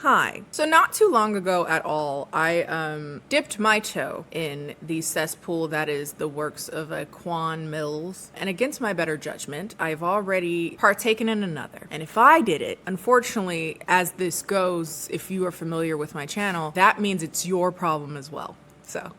Hi. So not too long ago at all, I dipped my toe in the cesspool that is the works of a QUAN MILLZ, and against my better judgment, I've already partaken in another. And if I did it, unfortunately, as this goes, if you are familiar with my channel, that means it's your problem as well. So.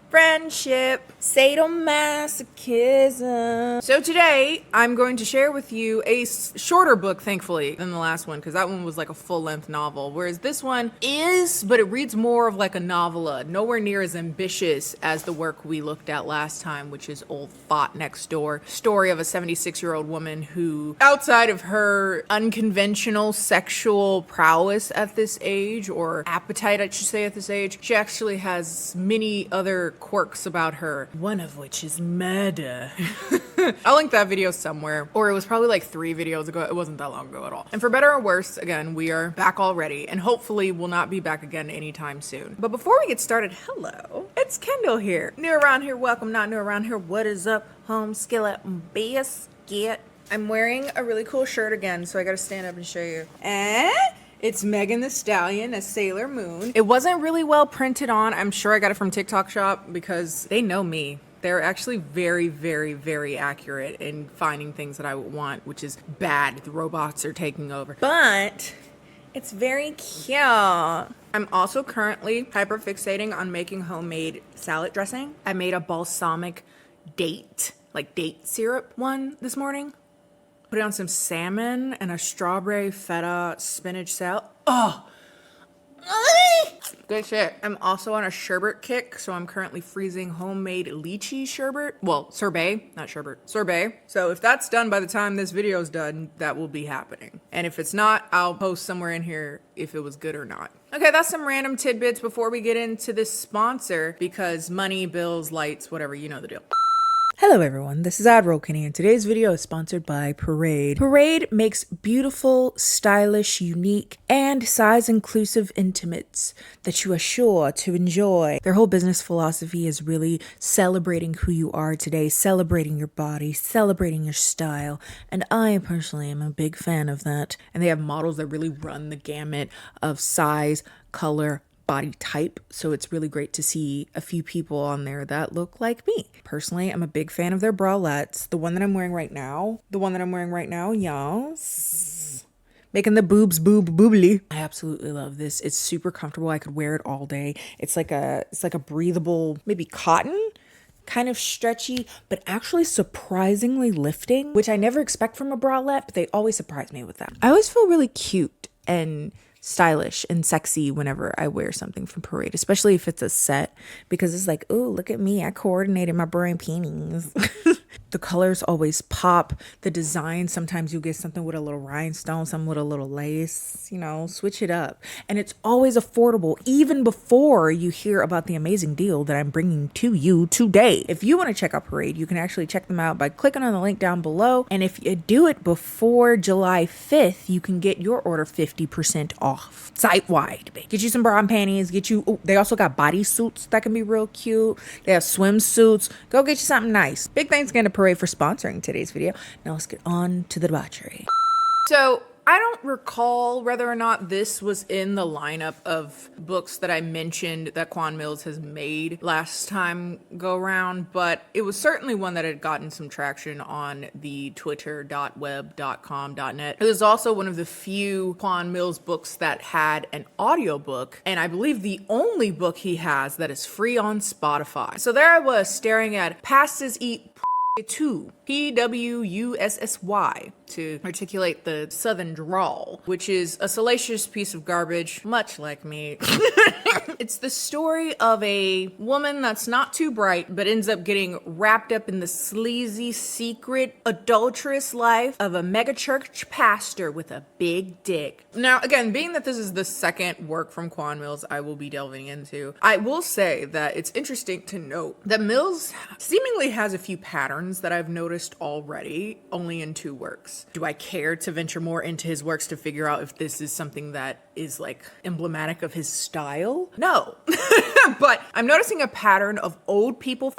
Friendship, sadomasochism. So today, I'm going to share with you a shorter book, thankfully, than the last one, because that one was like a full-length novel, whereas this one is, but it reads more of like a novella, nowhere near as ambitious as the work we looked at last time, which is Old Thought Next Door, story of a 76-year-old woman who, outside of her unconventional sexual prowess at this age, or appetite, I should say, at this age, she actually has many other quirks about her, one of which is murder. I'll link that video somewhere, or it was probably like 3 videos ago. It wasn't that long ago at all. And for better or worse, again, we are back already, and hopefully we'll not be back again anytime soon. But before we get started, hello, it's Kendall here. New around here, welcome. Not new around here, what is up, home skillet biscuit? I'm wearing a really cool shirt again, so I gotta stand up and show you. It's Megan Thee Stallion, a Sailor Moon. It wasn't really well printed on. I'm sure I got it from TikTok Shop because they know me. They're actually very, very, very accurate in finding things that I want, which is bad. The robots are taking over. But it's very cute. I'm also currently hyperfixating on making homemade salad dressing. I made a balsamic date syrup one this morning. Put it on some salmon and a strawberry feta spinach salad. Oh, good shit. I'm also on a sherbet kick, so I'm currently freezing homemade lychee sherbet. Well, sorbet, not sherbet, sorbet. So if that's done by the time this video is done, that will be happening. And if it's not, I'll post somewhere in here if it was good or not. Okay, that's some random tidbits before we get into this sponsor, because money, bills, lights, whatever, you know the deal. Hello everyone, this is Admiral Kennie, and today's video is sponsored by Parade. Parade makes beautiful, stylish, unique, and size-inclusive intimates that you are sure to enjoy. Their whole business philosophy is really celebrating who you are today, celebrating your body, celebrating your style, and I personally am a big fan of that. And they have models that really run the gamut of size, color, body type, so it's really great to see a few people on there that look like me. Personally, I'm a big fan of their bralettes. The one that I'm wearing right now, yes. Making the boobs boobly. I absolutely love this. It's super comfortable. I could wear it all day. It's like a breathable, maybe cotton, kind of stretchy, but actually surprisingly lifting, which I never expect from a bralette, but they always surprise me with that. I always feel really cute and stylish and sexy whenever I wear something from Parade, especially if it's a set, because it's like, oh, look at me, I coordinated my brain peonies. The colors always pop. The design, sometimes you get something with a little rhinestone, some with a little lace, you know, switch it up. And it's always affordable, even before you hear about the amazing deal that I'm bringing to you today. If you want to check out Parade, you can actually check them out by clicking on the link down below. And if you do it before July 5th, you can get your order 50% off site-wide. Get you some bra and panties, they also got bodysuits that can be real cute. They have swimsuits. Go get you something nice. Big thanks again to Parade for sponsoring today's video. Now let's get on to the debauchery. So I don't recall whether or not this was in the lineup of books that I mentioned that QUAN MILLZ has made last time go round, but it was certainly one that had gotten some traction on the twitter.web.com.net. It was also one of the few QUAN MILLZ books that had an audiobook, and I believe the only book he has that is free on Spotify. So there I was staring at Pastas Eat PWUSSY to articulate the southern drawl, which is a salacious piece of garbage, much like me. It's the story of a woman that's not too bright, but ends up getting wrapped up in the sleazy, secret, adulterous life of a megachurch pastor with a big dick. Now, again, being that this is the second work from QUAN MILLZ I will be delving into, I will say that it's interesting to note that MILLZ seemingly has a few patterns that I've noticed already, only in 2 works. Do I care to venture more into his works to figure out if this is something that is like emblematic of his style? No. But I'm noticing a pattern of old people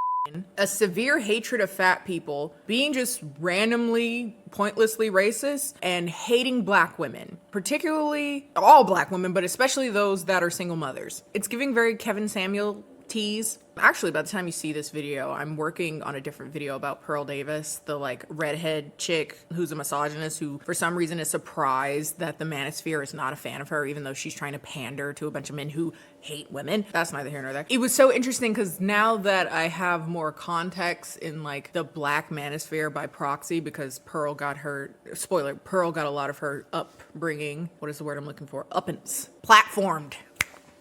a severe hatred of fat people, being just randomly, pointlessly racist, and hating black women, particularly all black women, but especially those that are single mothers. It's giving very Kevin Samuel tease. Actually, by the time you see this video, I'm working on a different video about Pearl Davis, the like redhead chick who's a misogynist who for some reason is surprised that the manosphere is not a fan of her, even though she's trying to pander to a bunch of men who hate women. That's neither here nor there. It was so interesting because now that I have more context in like the black manosphere by proxy, because Pearl got her, spoiler, Pearl got a lot of her upbringing, what is the word I'm looking for? Uppance. Platformed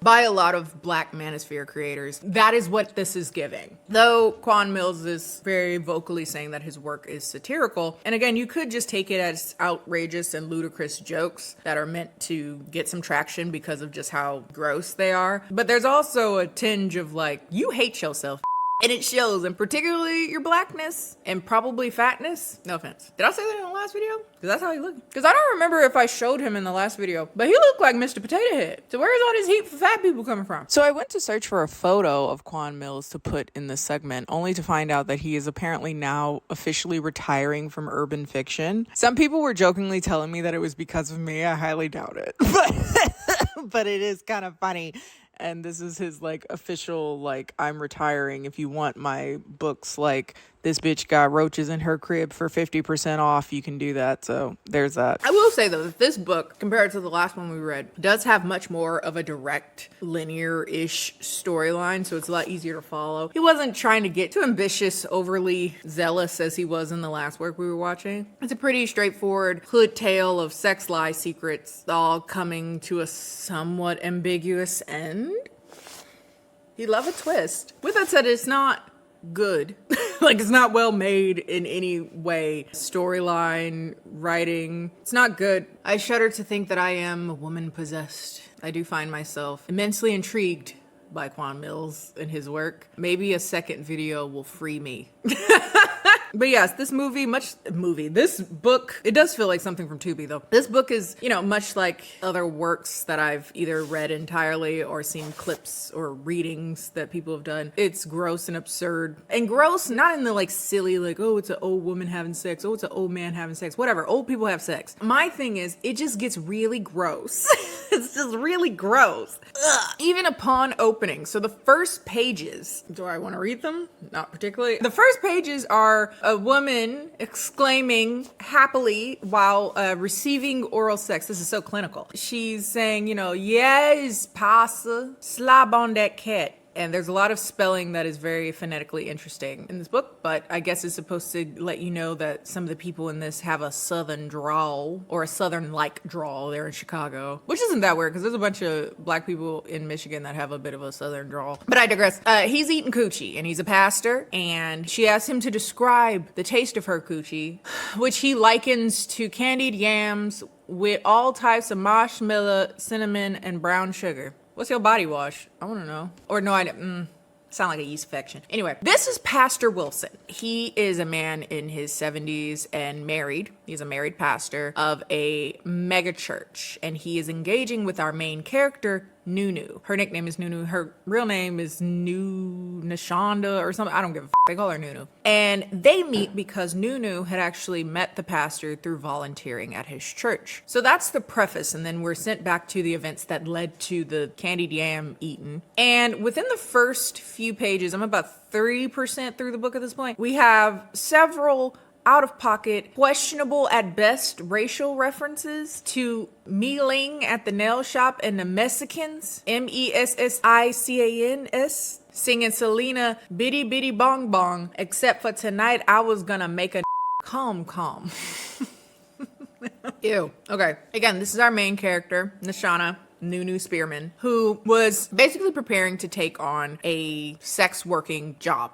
by a lot of black manosphere creators. That is what this is giving. Though QUAN MILLZ is very vocally saying that his work is satirical. And again, you could just take it as outrageous and ludicrous jokes that are meant to get some traction because of just how gross they are. But there's also a tinge of like, you hate yourself. And it shows, and particularly your blackness and probably fatness. No offense. Did I say that in the last video? Because that's how he looked. Because I don't remember if I showed him in the last video, but he looked like Mr. Potato Head. So where is all this heat for fat people coming from? So I went to search for a photo of QUAN MILLZ to put in this segment, only to find out that he is apparently now officially retiring from urban fiction. Some people were jokingly telling me that it was because of me. I highly doubt it. But it is kind of funny. And this is his like official, like, I'm retiring. If you want my books, like this bitch got roaches in her crib for 50% off, you can do that. So there's that. I will say though, that this book, compared to the last one we read, does have much more of a direct, linear-ish storyline. So it's a lot easier to follow. He wasn't trying to get too ambitious, overly zealous as he was in the last work we were watching. It's a pretty straightforward hood tale of sex, lies, secrets, all coming to a somewhat ambiguous end. He'd love a twist. With that said, it's not good. Like, it's not well made in any way. Storyline, writing, it's not good. I shudder to think that I am a woman possessed. I do find myself immensely intrigued by QUAN MILLZ and his work. Maybe a second video will free me. But yes, this book, it does feel like something from Tubi though. This book is, you know, much like other works that I've either read entirely or seen clips or readings that people have done. It's gross and absurd. And gross, not in the like silly, like, oh, it's an old woman having sex. Oh, it's an old man having sex. Whatever, old people have sex. My thing is, it just gets really gross. It's just really gross. Ugh. Even upon opening. So the first pages, do I want to read them? Not particularly. The first pages are a woman exclaiming happily while receiving oral sex. This is so clinical. She's saying, you know, yes, passa, slob on that cat. And there's a lot of spelling that is very phonetically interesting in this book, but I guess it's supposed to let you know that some of the people in this have a southern drawl, or a southern-like drawl. They're in Chicago, which isn't that weird because there's a bunch of black people in Michigan that have a bit of a southern drawl. But I digress. He's eating coochie, and he's a pastor, and she asks him to describe the taste of her coochie, which he likens to candied yams with all types of marshmallow, cinnamon, and brown sugar. What's your body wash? I want to know. Or no, I didn't. Sound like a yeast infection. Anyway, this is Pastor Wilson. He is a man in his 70s and married. He's a married pastor of a mega church, and he is engaging with our main character, Nunu. Her nickname is Nunu. Her real name is Nashonda or something. I don't give a f. They call her Nunu. And they meet because Nunu had actually met the pastor through volunteering at his church. So that's the preface. And then we're sent back to the events that led to the candied yam eaten. And within the first few pages, I'm about 30% through the book at this point, we have several out-of-pocket, questionable at best racial references to mealing at the nail shop and the Mexicans, Messicans, singing Selena Bitty Bitty Bong Bong, except for tonight I was gonna make a calm. Ew. Okay. Again, this is our main character, Nashana. Nunu Spearman, who was basically preparing to take on a sex work job.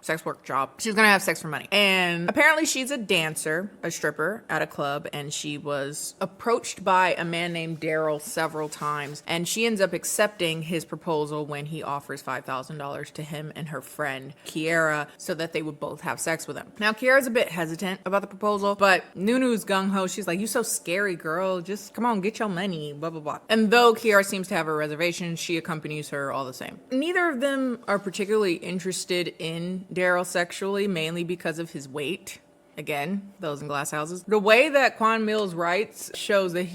She's gonna have sex for money. And apparently she's a dancer, a stripper at a club, and she was approached by a man named Daryl several times, and she ends up accepting his proposal when he offers $5,000 to him and her friend Kiara so that they would both have sex with him. Now Kiara's a bit hesitant about the proposal, but Nunu's gung-ho. She's like, you so scary, girl. Just come on, get your money, blah, blah, blah. And though Kiara seems seems to have a reservation. She accompanies her all the same. Neither of them are particularly interested in Daryl sexually, mainly because of his weight. Again, those in glass houses. The way that QUAN MILLZ writes shows that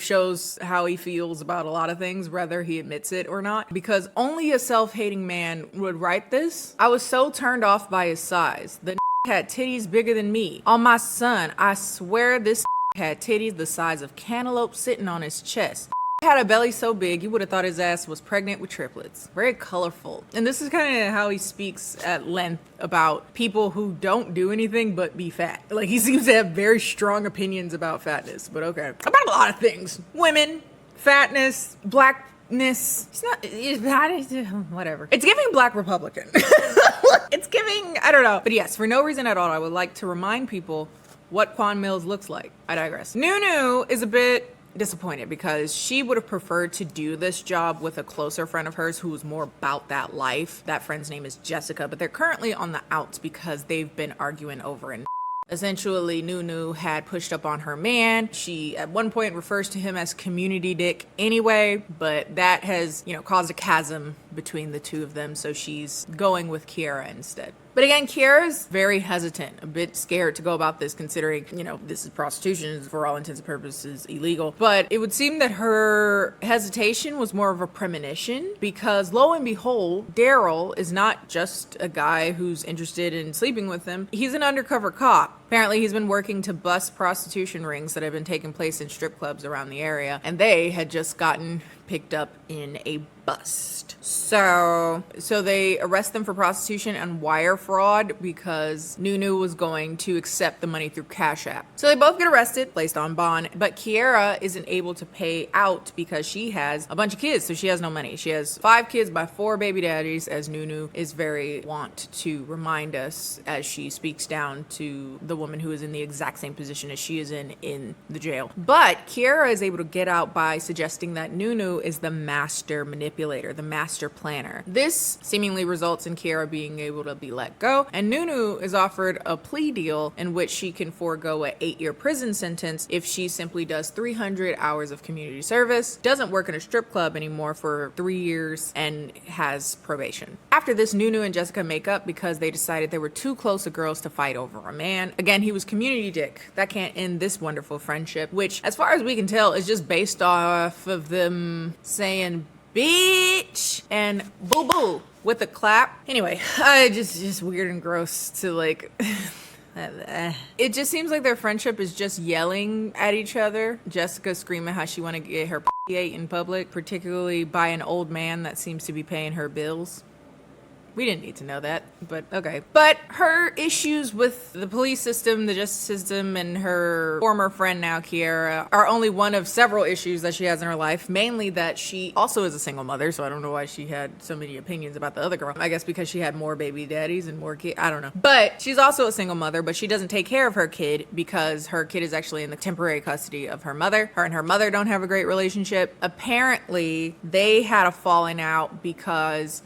shows how he feels about a lot of things, whether he admits it or not. Because only a self-hating man would write this. I was so turned off by his size. The had titties bigger than me. On my son, I swear this had titties the size of cantaloupe sitting on his chest. Had a belly so big you would have thought his ass was pregnant with triplets. Very colorful. And this is kind of how he speaks at length about people who don't do anything but be fat. Like, he seems to have very strong opinions about fatness, but okay. About a lot of things. Women, fatness, blackness. Whatever. It's giving Black Republican. It's giving, I don't know. But yes, for no reason at all, I would like to remind people what QUAN MILLZ looks like. I digress. Nunu is a bit disappointed because she would have preferred to do this job with a closer friend of hers who was more about that life. That friend's name is Jessica, but they're currently on the outs because they've been arguing over and essentially, Nunu had pushed up on her man. She at one point refers to him as community dick anyway, but that has, caused a chasm between the two of them, so she's going with Kiara instead. But again, Kiara's very hesitant, a bit scared to go about this considering, this is prostitution, is for all intents and purposes illegal. But it would seem that her hesitation was more of a premonition because lo and behold, Daryl is not just a guy who's interested in sleeping with him. He's an undercover cop. Apparently he's been working to bust prostitution rings that have been taking place in strip clubs around the area, and they had just gotten picked up in a bust. So they arrest them for prostitution and wire fraud because Nunu was going to accept the money through Cash App. So they both get arrested, placed on bond, but Kiara isn't able to pay out because she has a bunch of kids, so she has no money. She has 5 kids by 4 baby daddies, as Nunu is very wont to remind us as she speaks down to the woman who is in the exact same position as she is in the jail. But Kiara is able to get out by suggesting that Nunu is the master manipulator, the master planner. This seemingly results in Kiara being able to be let go, and Nunu is offered a plea deal in which she can forego an 8-year prison sentence if she simply does 300 hours of community service, doesn't work in a strip club anymore for 3 years, and has probation. After this, Nunu and Jessica make up because they decided they were too close of girls to fight over a man. Again, he was community dick. That can't end this wonderful friendship, which, as far as we can tell, is just based off of them saying bitch and boo boo with a clap. Anyway, just weird and gross to like it just seems like their friendship is just yelling at each other. Jessica screaming how she want to get her ate in public, particularly by an old man that seems to be paying her bills. We didn't need to know that, but okay. But her issues with the police system, the justice system, and her former friend now, Kiara, are only one of several issues that she has in her life. Mainly that she also is a single mother, so I don't know why she had so many opinions about the other girl. I guess because she had more baby daddies and more kids. I don't know. But she's also a single mother, but she doesn't take care of her kid because her kid is actually in the temporary custody of her mother. Her and her mother don't have a great relationship. Apparently, they had a falling out because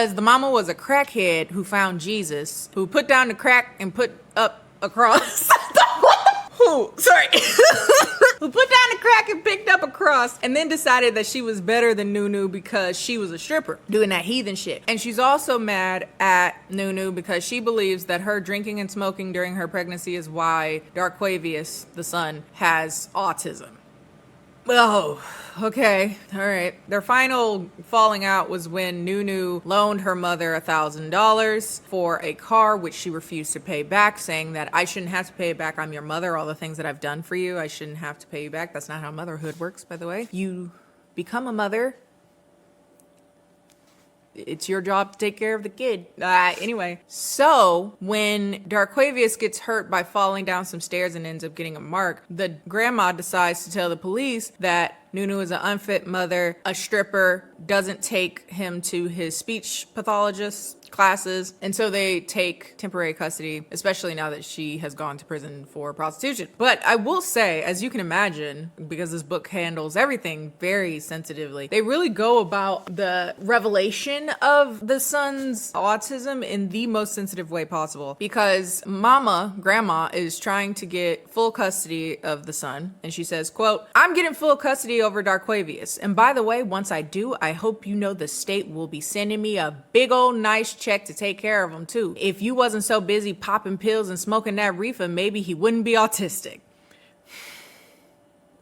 the mama was a crackhead who found Jesus, who put down the crack and put up a cross. Who put down the crack and picked up a cross and then decided that she was better than Nunu because she was a stripper doing that heathen shit. And she's also mad at Nunu because she believes that her drinking and smoking during her pregnancy is why Darquavius, the son, has autism. Oh, okay. All right. Their final falling out was when Nunu loaned her mother $1,000 for a car, which she refused to pay back, saying that I shouldn't have to pay it back. I'm your mother. All the things that I've done for you, I shouldn't have to pay you back. That's not how motherhood works, by the way. You become a mother. It's your job to take care of the kid. Anyway, so when Darquavius gets hurt by falling down some stairs and ends up getting a mark, the grandma decides to tell the police that Nunu is an unfit mother, a stripper, doesn't take him to his speech pathologist classes, and so they take temporary custody, especially now that she has gone to prison for prostitution. But I will say, as you can imagine, because this book handles everything very sensitively, they really go about the revelation of the son's autism in the most sensitive way possible, because grandma is trying to get full custody of the son, and she says, quote, "I'm getting full custody over Darquavius, and by the way, once I do, I hope you know the state will be sending me a big old nice check to take care of him too. If you wasn't so busy popping pills and smoking that reefer, maybe he wouldn't be autistic."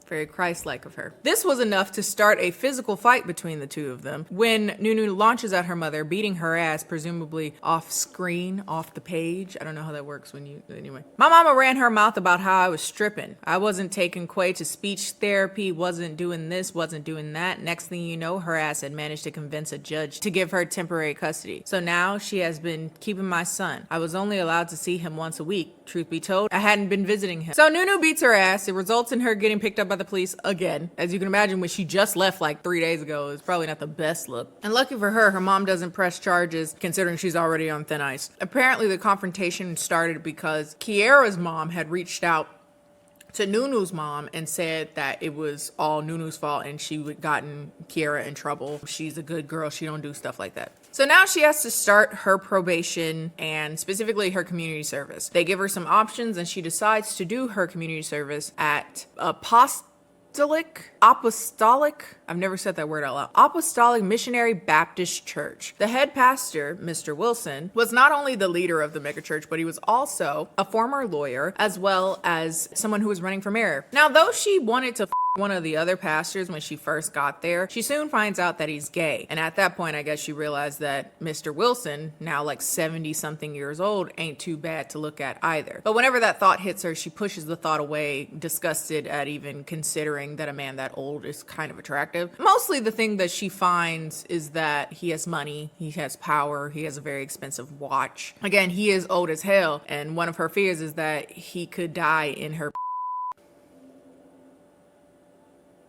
Very Christ-like of her. This was enough to start a physical fight between the two of them when Nunu launches at her mother, beating her ass, presumably off screen, off the page. I don't know how that works anyway. "My mama ran her mouth about how I was stripping. I wasn't taking Quay to speech therapy, wasn't doing this, wasn't doing that. Next thing you know, her ass had managed to convince a judge to give her temporary custody. So now she has been keeping my son. I was only allowed to see him once a week. Truth be told, I hadn't been visiting him." So Nunu beats her ass. It results in her getting picked up by the police again. As you can imagine, when she just left like 3 days ago, it's probably not the best look. And lucky for her mom doesn't press charges, considering she's already on thin ice. Apparently the confrontation started because Kiera's mom had reached out to Nunu's mom and said that it was all Nunu's fault and she would gotten Kiera in trouble. She's a good girl. She don't do stuff like that. So now she has to start her probation and specifically her community service. They give her some options and she decides to do her community service at Apostolic, I've never said that word out loud, Apostolic Missionary Baptist Church. The head pastor, Mr. Wilson, was not only the leader of the megachurch, but he was also a former lawyer as well as someone who was running for mayor. Now, though she wanted to one of the other pastors when she first got there, she soon finds out that he's gay. And at that point, I guess she realized that Mr. Wilson, now like 70 something years old, ain't too bad to look at either. But whenever that thought hits her, she pushes the thought away, disgusted at even considering that a man that old is kind of attractive. Mostly the thing that she finds is that he has money, he has power, he has a very expensive watch. Again, he is old as hell. And one of her fears is that he could die in her.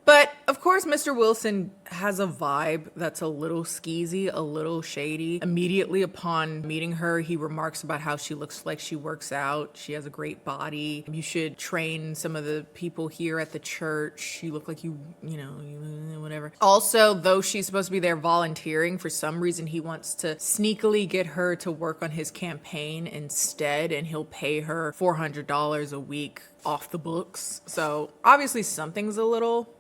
But of course, Mr. Wilson has a vibe that's a little skeezy, a little shady. Immediately upon meeting her, he remarks about how she looks like she works out. She has a great body. You should train some of the people here at the church. You look like you whatever. Also, though she's supposed to be there volunteering, for some reason he wants to sneakily get her to work on his campaign instead, and he'll pay her $400 a week off the books. So obviously something's a little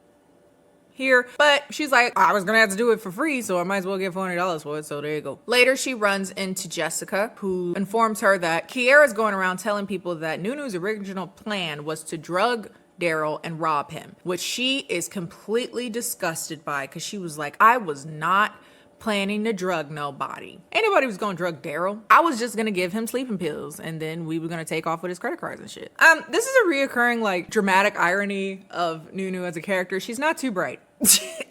here, but she's like, I was gonna have to do it for free, so I might as well get $400 for it, so there you go. Later, she runs into Jessica, who informs her that Kiera's going around telling people that Nunu's original plan was to drug Daryl and rob him, which she is completely disgusted by, because she was like, I was not planning to drug nobody. Ain't nobody was gonna drug Daryl. I was just gonna give him sleeping pills and then we were gonna take off with his credit cards and shit. This is a reoccurring like dramatic irony of Nunu as a character. She's not too bright.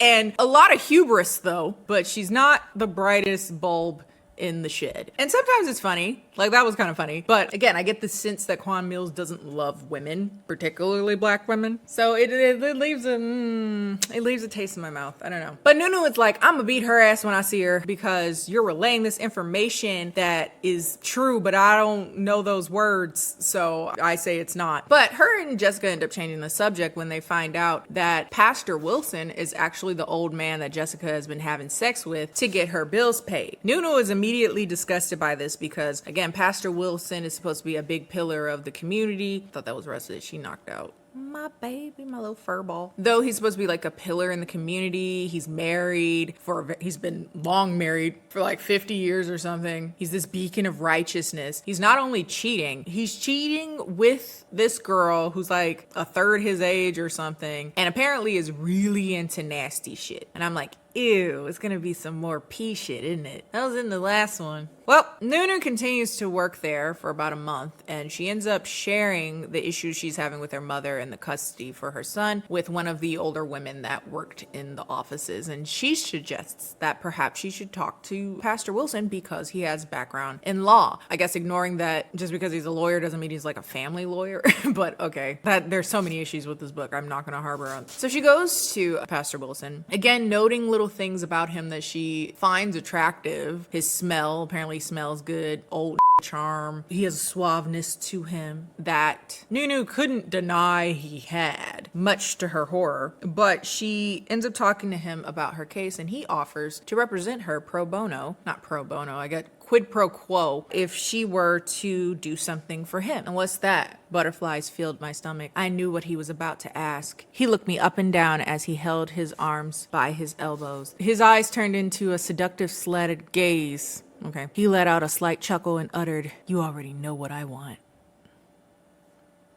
And a lot of hubris though, but she's not the brightest bulb in the shed. And sometimes it's funny, like that was kind of funny. But again, I get the sense that QUAN MILLZ doesn't love women, particularly black women. So it leaves a taste in my mouth. I don't know. But Nunu is like, I'm gonna beat her ass when I see her because you're relaying this information that is true, but I don't know those words. So I say it's not. But her and Jessica end up changing the subject when they find out that Pastor Wilson is actually the old man that Jessica has been having sex with to get her bills paid. Nunu is immediately disgusted by this because, again, Pastor Wilson is supposed to be a big pillar of the community. Thought that was the rest of it. She knocked out. My baby, my little fur ball. Though he's supposed to be like a pillar in the community, he's been long married for like 50 years or something. He's this beacon of righteousness. He's not only cheating, he's cheating with this girl who's like a third his age or something, and apparently is really into nasty shit. And I'm like, ew, it's gonna be some more pee shit, isn't it? That was in the last one. Well, Nunu continues to work there for about a month, and she ends up sharing the issues she's having with her mother and the custody for her son with one of the older women that worked in the offices. And she suggests that perhaps she should talk to Pastor Wilson because he has background in law. I guess ignoring that just because he's a lawyer doesn't mean he's like a family lawyer, but okay. There's so many issues with this book, I'm not gonna harbor on. So she goes to Pastor Wilson, again noting little little things about him that she finds attractive. His smell, apparently smells good. Old charm. He has a suaveness to him that Nunu couldn't deny he had, much to her horror. But she ends up talking to him about her case, and he offers to represent her pro bono. Not pro bono, I get quid pro quo, if she were to do something for him. And what's that? Butterflies filled my stomach. I knew what he was about to ask. He looked me up and down as he held his arms by his elbows. His eyes turned into a seductive slanted gaze. Okay. He let out a slight chuckle and uttered, "You already know what I want."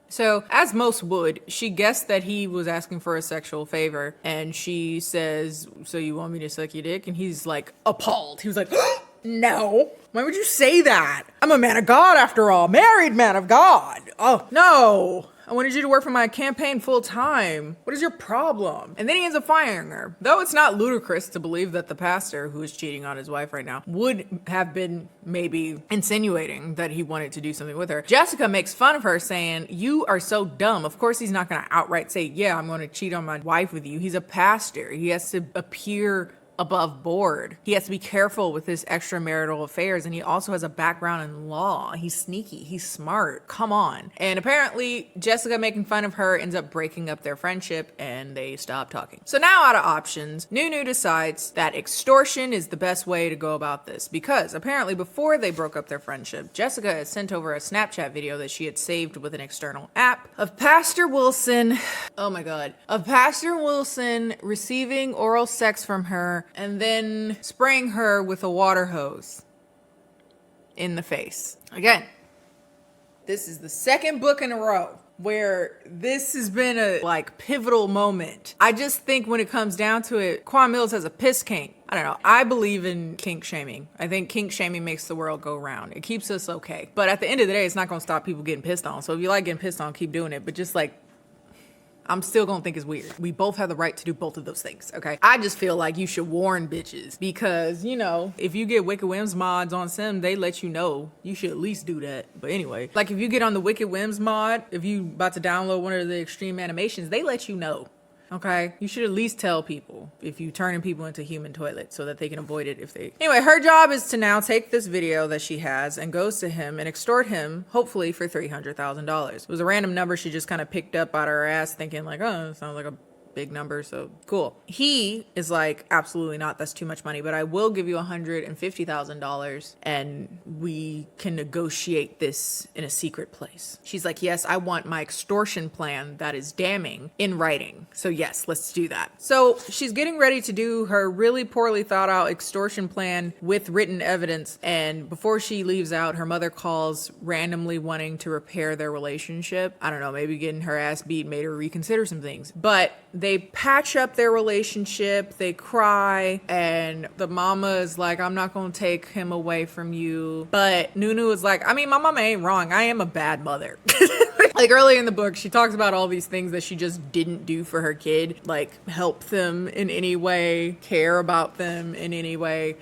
So, as most would, she guessed that he was asking for a sexual favor, and she says, "So you want me to suck your dick?" And he's like appalled. He was like, "No. Why would you say that? I'm a man of God after all. Married man of God. Oh, no. I wanted you to work for my campaign full time. What is your problem?" And then he ends up firing her. Though it's not ludicrous to believe that the pastor, who is cheating on his wife right now, would have been maybe insinuating that he wanted to do something with her. Jessica makes fun of her, saying, "You are so dumb. Of course he's not going to outright say, yeah, I'm going to cheat on my wife with you. He's a pastor. He has to appear above board. He has to be careful with his extramarital affairs, and he also has a background in law. He's sneaky. He's smart. Come on." And apparently, Jessica making fun of her ends up breaking up their friendship, and they stop talking. So now, out of options, Nunu decides that extortion is the best way to go about this, because apparently before they broke up their friendship, Jessica had sent over a Snapchat video that she had saved with an external app of Pastor Wilson, oh my god, of Pastor Wilson receiving oral sex from her and then spraying her with a water hose in the face. Again, this is the second book in a row where this has been a pivotal moment. I just think when it comes down to it, QUAN MILLZ has a piss kink. I don't know. I believe in kink shaming. I think kink shaming makes the world go round. It keeps us okay. But at the end of the day, it's not going to stop people getting pissed on. So if you like getting pissed on, keep doing it. But just I'm still gonna think it's weird. We both have the right to do both of those things, okay? I just feel like you should warn bitches because, if you get Wicked Whims mods on Sim, they let you know. You should at least do that. But anyway, if you get on the Wicked Whims mod, if you about to download one of the extreme animations, they let you know. Okay, you should at least tell people if you turning people into human toilets so that they can avoid it if they... Anyway, her job is to now take this video that she has and goes to him and extort him, hopefully for $300,000. It was a random number she just kind of picked up out of her ass thinking oh, it sounds like a big number, so cool. He is like, absolutely not, that's too much money, but I will give you $150,000 and we can negotiate this in a secret place. She's like, yes, I want my extortion plan that is damning in writing. So yes, let's do that. So she's getting ready to do her really poorly thought out extortion plan with written evidence, and before she leaves out, her mother calls randomly wanting to repair their relationship. I don't know, maybe getting her ass beat made her reconsider some things, but they patch up their relationship, they cry, and the mama is like, I'm not gonna take him away from you. But Nunu is like, I mean, my mama ain't wrong. I am a bad mother. Early in the book, she talks about all these things that she just didn't do for her kid, help them in any way, care about them in any way.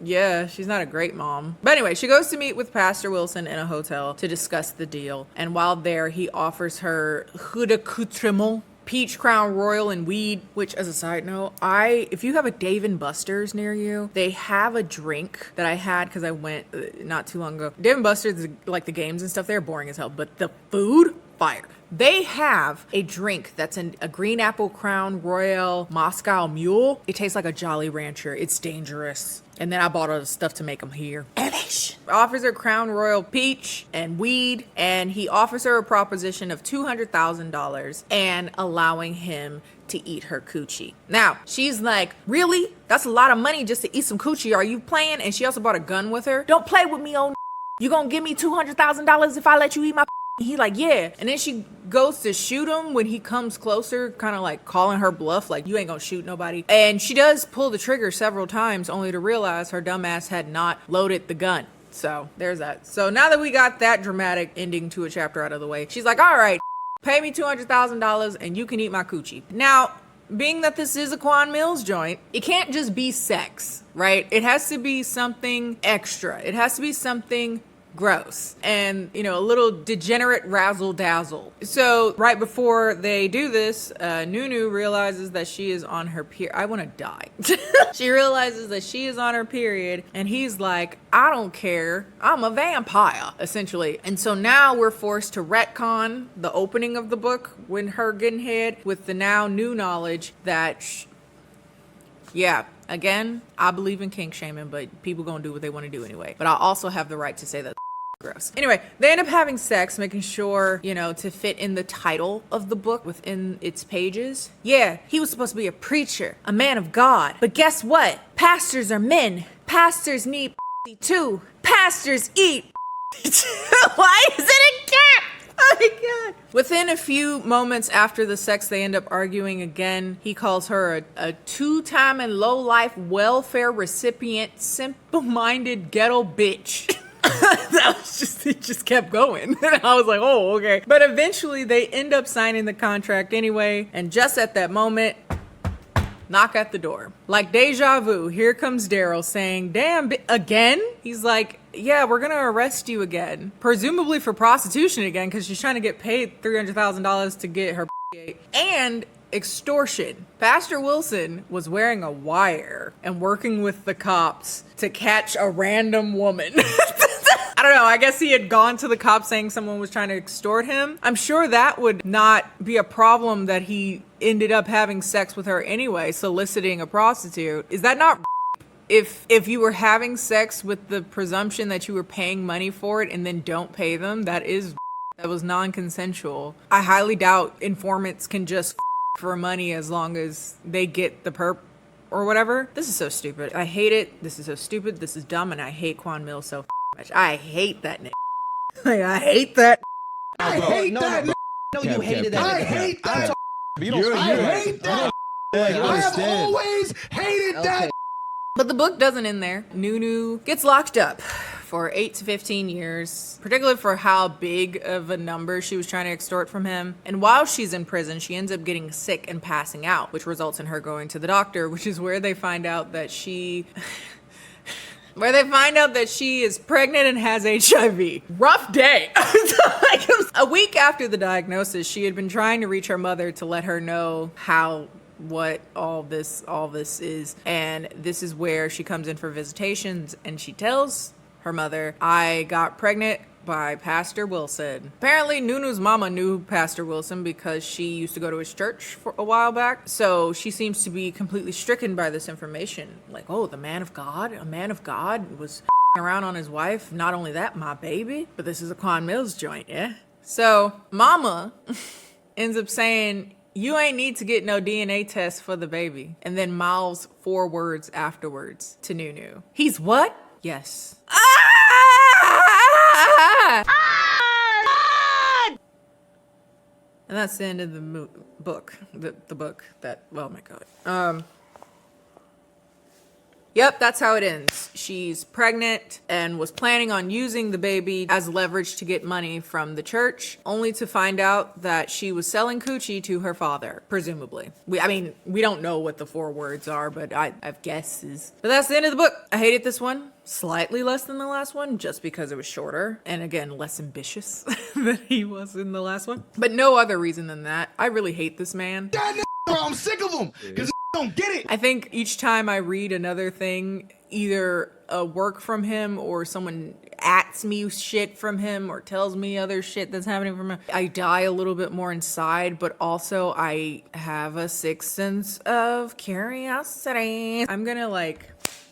Yeah, she's not a great mom. But anyway, she goes to meet with Pastor Wilson in a hotel to discuss the deal. And while there, he offers her hood accoutrement, peach crown royal and weed, which as a side note, if you have a Dave & Buster's near you, they have a drink that I had because I went not too long ago. Dave & Buster's, the games and stuff, they're boring as hell, but the food, fire. They have a drink that's a green apple crown royal Moscow mule. It tastes like a Jolly Rancher. It's dangerous. And then I bought all the stuff to make them here. Elish offers her crown royal peach and weed, and he offers her a proposition of $200,000 and allowing him to eat her coochie. Now, she's like, really? That's a lot of money just to eat some coochie. Are you playing? And she also brought a gun with her. Don't play with me, old. You gonna give me $200,000 if I let you eat my... He like, yeah. And then she goes to shoot him when he comes closer, kind of calling her bluff, you ain't gonna shoot nobody. And she does pull the trigger several times only to realize her dumbass had not loaded the gun. So there's that. So now that we got that dramatic ending to a chapter out of the way, she's like, all right, pay me $200,000 and you can eat my coochie. Now, being that this is a QUAN MILLZ joint, it can't just be sex, right? It has to be something extra. It has to be something gross. And, you know, a little degenerate razzle dazzle. So right before they do this, Nunu realizes that she is on her period. I want to die. She realizes that she is on her period, and he's like, I don't care. I'm a vampire, essentially. And so now we're forced to retcon the opening of the book when her getting head with the now new knowledge that yeah, again, I believe in kink shaming, but people gonna do what they want to do anyway. But I also have the right to say that gross. Anyway, they end up having sex, making sure, you know, to fit in the title of the book within its pages. Yeah, he was supposed to be a preacher, a man of God. But guess what? Pastors are men. Pastors need too. Pastors eat. Why is it a cat? Oh my God. Within a few moments after the sex, they end up arguing again. He calls her a two-time and low-life welfare recipient, simple-minded ghetto bitch. That was just, it just kept going. And I was like, oh, okay. But eventually they end up signing the contract anyway. And just at that moment, knock at the door. Like deja vu, here comes Daryl saying, damn, again? He's like, yeah, we're gonna arrest you again. Presumably for prostitution again, because she's trying to get paid $300,000 to get her and extortion. Pastor Wilson was wearing a wire and working with the cops to catch a random woman. I don't know, I guess he had gone to the cops saying someone was trying to extort him. I'm sure that would not be a problem that he ended up having sex with her anyway, soliciting a prostitute. Is that not if you were having sex with the presumption that you were paying money for it and then don't pay them? That was non-consensual. I highly doubt informants can just for money as long as they get the perp or whatever. This is so stupid. I hate it. This is so stupid. This is dumb, and I hate QUAN MILLZ so much. I hate that nigga. Like, I hate that. I hate that. No, you hated that. I hate that. I hate that. I have always hated that. But the book doesn't end there. Nunu gets locked up for 8 to 15 years, particularly for how big of a number she was trying to extort from him. And while she's in prison, she ends up getting sick and passing out, which results in her going to the doctor, which is where they find out that she is pregnant and has HIV. Rough day. A week after the diagnosis, she had been trying to reach her mother to let her know what all this is. And this is where she comes in for visitations, and she tells her mother, I got pregnant by Pastor Wilson. Apparently Nunu's mama knew Pastor Wilson because she used to go to his church for a while back. So she seems to be completely stricken by this information. Like, oh, a man of God was around on his wife. Not only that, my baby, but this is a QUAN MILLZ joint, yeah? So mama ends up saying, you ain't need to get no DNA test for the baby. And then mouths 4 words afterwards to Nunu. He's what? Yes. And that's the end of the book. The book that, oh my God. Yep, that's how it ends. She's pregnant and was planning on using the baby as leverage to get money from the church, only to find out that she was selling coochie to her father, presumably. We don't know what the 4 words are, but I have guesses. But that's the end of the book. I hated this one. Slightly less than the last one, just because it was shorter. And again, less ambitious than he was in the last one. But no other reason than that. I really hate this man. I'm sick of him, because don't get it. I think each time I read another thing, either a work from him or someone ats me shit from him or tells me other shit that's happening from him, I die a little bit more inside, but also I have a sixth sense of curiosity. I'm gonna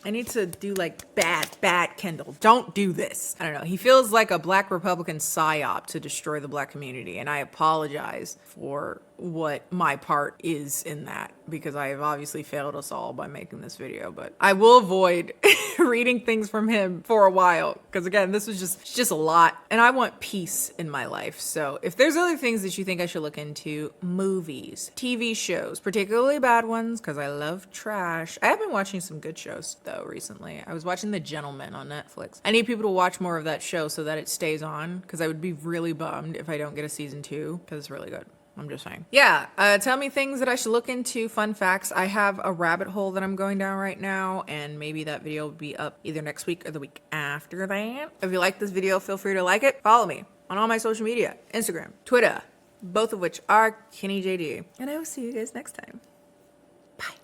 I need to do bad Kendall. Don't do this. I don't know. He feels like a black Republican psyop to destroy the black community. And I apologize for what my part is in that, because I have obviously failed us all by making this video, but I will avoid reading things from him for a while. Because again, this was just a lot, and I want peace in my life. So if there's other things that you think I should look into, movies, TV shows, particularly bad ones, because I love trash. I have been watching some good shows though recently. I was watching The Gentleman on Netflix. I need people to watch more of that show so that it stays on, because I would be really bummed if I don't get a season 2, because it's really good. I'm just saying. Yeah, tell me things that I should look into, fun facts. I have a rabbit hole that I'm going down right now, and maybe that video will be up either next week or the week after that. If you like this video, feel free to like it. Follow me on all my social media, Instagram, Twitter, both of which are KennieJD. And I will see you guys next time.